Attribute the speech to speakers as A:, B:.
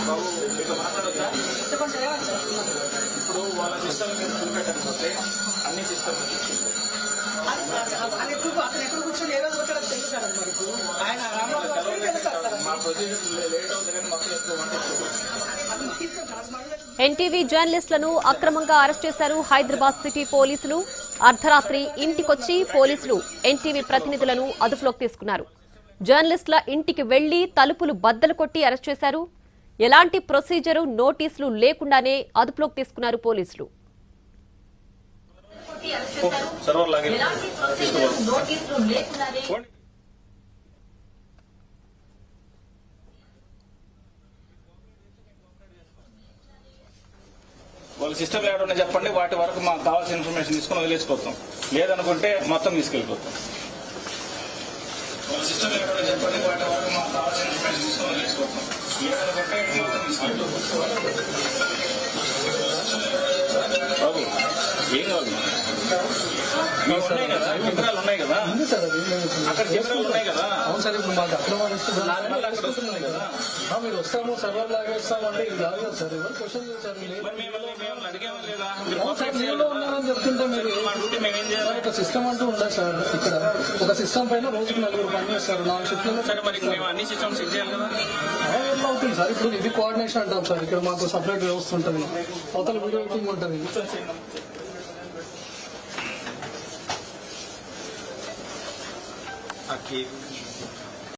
A: బాబు మీతో మాట్లాడొద్దా? ఇప్పుడు వాళ్ళ సిస్టమ్ మీరు చూపెట్టకపోతే అన్ని సిస్టమ్ మా ప్రొసీజర్ లేట్ అవుతుంది కానీ మొత్తం ఎక్కువ
B: ఎన్టీవీ జర్నలిస్టులను అక్రమంగా అరెస్ట్ చేశారు హైదరాబాద్ సిటీ పోలీసులు. అర్ధరాత్రి ఇంటికొచ్చి పోలీసులు ఎన్టీవీ ప్రతినిధులను అదుపులోకి తీసుకున్నారు. జర్నలిస్టుల ఇంటికి వెళ్లి తలుపులు బద్దలు కొట్టి అరెస్ట్ చేశారు. ఎలాంటి ప్రొసీజరు నోటీసులు లేకుండానే అదుపులోకి తీసుకున్నారు పోలీసులు.
A: వాళ్ళ సిస్టమ్ ఏమైనా చెప్పండి, వాటి వరకు మాకు కావాల్సిన ఇన్ఫర్మేషన్ తీసుకుని వదిలేసిపోతాం. లేదనుకుంటే మొత్తం తీసుకెళ్ళిపోతాం. వాళ్ళ సిస్టమ్ ఏమైనా చెప్పండి, వాటి వరకు మాకు కావాల్సిన ఇన్ఫర్మేషన్ తీసుకుని వదిలేసిపోతాం. లేదనుకుంటే మొత్తం తీసుకెళ్ళిపోతాం. బాబు ఏం కావాలి? ఉన్నాయి కదా కెమెరాలు ఉన్నాయి కదా, అక్కడ కెమెరాలు ఉన్నాయి కదా.
C: అవును సార్, ఇప్పుడు మాకు అక్రమ
A: అక్కడ వస్తున్నాయి కదా.
C: మీరు వస్తాము సర్వర్ లాగా ఇస్తాము అంటే ఇది కాదు కదా సార్. ఎవరు క్వశ్చన్ చేశారు?
A: అడిగేవాళ్ళు లేదా?
C: ఉన్నారని చెప్తుంటే మీరు
A: మేమేం చేయాలి?
C: ఒక సిస్టమ్ అంటూ ఉండదు సార్. ఇక్కడ ఒక సిస్టమ్ పైన రోజుకు 4 పని చేస్తారు. 4 షిఫ్ట్లలో.
A: సరే మరి మేము అన్ని సిస్టమ్స్ చెక్ చేయాలి కదా.
C: ఎలా అవుతుంది సార్? ఇప్పుడు ఇది కోఆర్డినేషన్ అంటాం సార్. ఇక్కడ మాకు సపరేట్ వ్యవస్థ ఉంటుంది, అవతల వీడియో ఎడిటింగ్ ఉంటుంది.
A: ఆ కేక్